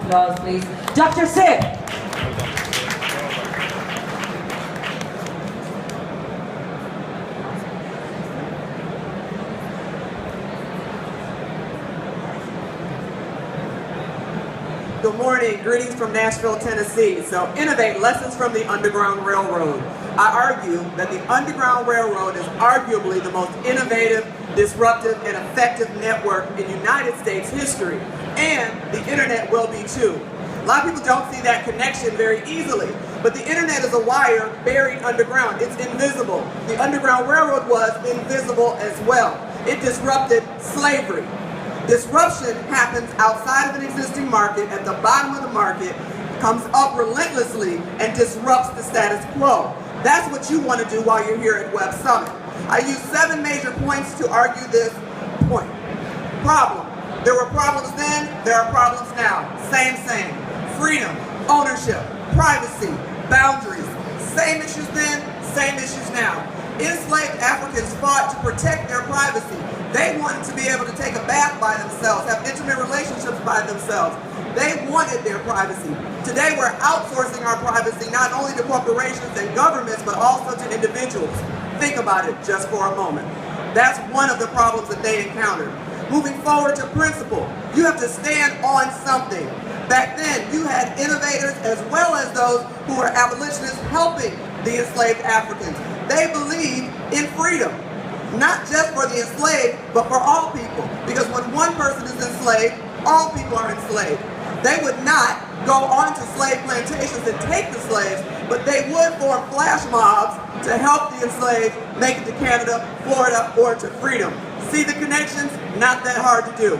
applause, please. Dr. Syb. Good morning, greetings from Nashville, Tennessee. So Innovate, lessons from the Underground Railroad. I argue that the Underground Railroad is arguably the most innovative, disruptive, and effective network in United States history. And the internet will be too. A lot of people don't see that connection very easily, but the internet is a wire buried underground. It's invisible. The Underground Railroad was invisible as well. It disrupted slavery. Disruption happens outside of an existing market, at the bottom of the market, comes up relentlessly and disrupts the status quo. That's what you want to do while you're here at Web Summit. I use 7 major points to argue this point. Problem. There were problems then, there are problems now. Same. Freedom, ownership, privacy, boundaries. Same issues then, same issues now. Enslaved Africans fought to protect their privacy. They wanted to be able to take a bath by themselves, have intimate relationships by themselves. They wanted their privacy. Today we're outsourcing our privacy not only to corporations and governments, but also to individuals. Think about it just for a moment. That's one of the problems that they encountered. Moving forward to principle, you have to stand on something. Back then, you had innovators as well as those who were abolitionists helping the enslaved Africans. They believed in freedom. Not just for the enslaved, but for all people. Because when one person is enslaved, all people are enslaved. They would not go onto slave plantations and take the slaves, but they would form flash mobs to help the enslaved make it to Canada, Florida, or to freedom. See the connections? Not that hard to do.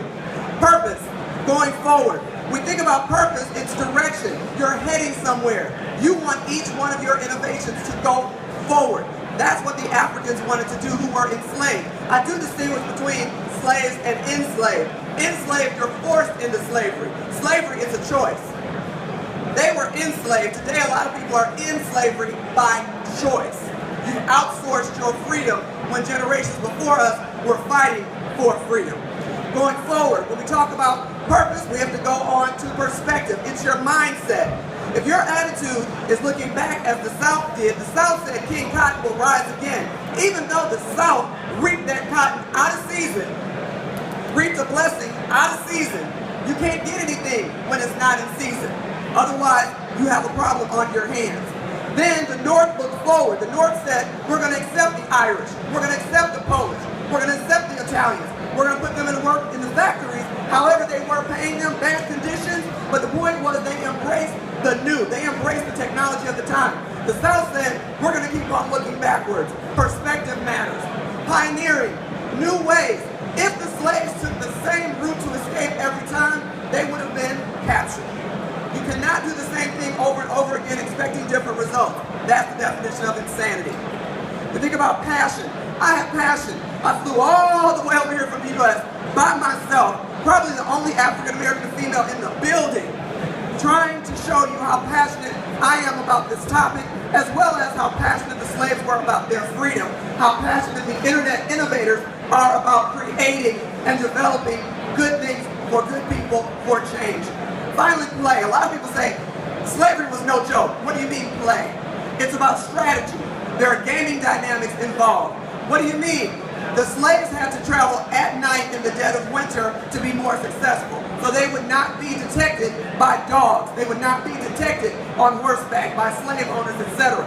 Purpose, going forward. We think about purpose, it's direction. You're heading somewhere. You want each one of your innovations to go forward. That's what the Africans wanted to do who were enslaved. I do distinguish between slaves and enslaved. Enslaved, you're forced into slavery. Slavery is a choice. They were enslaved. Today, a lot of people are in slavery by choice. You've outsourced your freedom when generations before us were fighting for freedom. Going forward, when we talk about purpose, we have to go on to perspective. It's your mindset. If your attitude is looking back as the South did, the South said King Cotton will rise again. Even though the South reaped that cotton out of season, reaped a blessing out of season, you can't get anything when it's not in season. Otherwise, you have a problem on your hands. Then the North looked forward. The North said, we're going to accept the Irish, we're going to accept the Polish, we're going to accept the Italians, we're going to put them to work in the factories. However, they were paying them bad conditions, but the point was they embraced the new. They embraced the technology of the time. The South said, we're going to keep on looking backwards. Perspective matters. Pioneering new ways. If the slaves took the same route to escape every time, they would have been captured. You cannot do the same thing over and over again expecting different results. That's the definition of insanity. You think about passion. I have passion. I flew all the way over here from the U.S. by myself, probably the only African-American female in the building, trying to show you how passionate I am about this topic, as well as how passionate the slaves were about their freedom, how passionate the internet innovators are about creating and developing good things for good people for change. Finally, play. A lot of people say, slavery was no joke. What do you mean play? It's about strategy. There are gaming dynamics involved. What do you mean? The slaves had to travel at night in the dead of winter to be more successful. So they would not be detected by dogs. They would not be detected on horseback by slave owners, etc.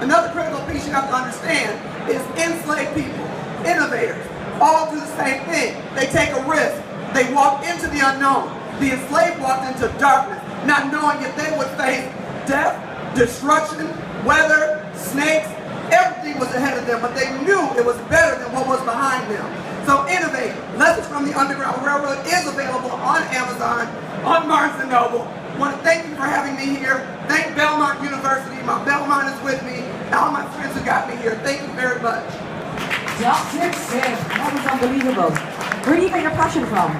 Another critical piece you have to understand is enslaved people, innovators, all do the same thing. They take a risk. They walk into the unknown. The enslaved walked into darkness, not knowing if they would face death, destruction, weather, snakes. Everything was ahead of them, but they knew it was better than what was behind them. So Innovate, Lessons from the Underground Railroad is available on Amazon, on Barnes & Noble. I want to thank you for having me here. Thank Belmont University. My Belmont is with me. And all my friends who got me here. Thank you very much. Dr. Syb, that was unbelievable. Where do you get your passion from?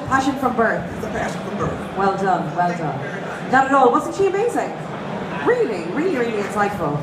Passion from birth. It's a passion from birth. Well done, well done. Not at all. Wasn't she amazing? Really, really, really insightful.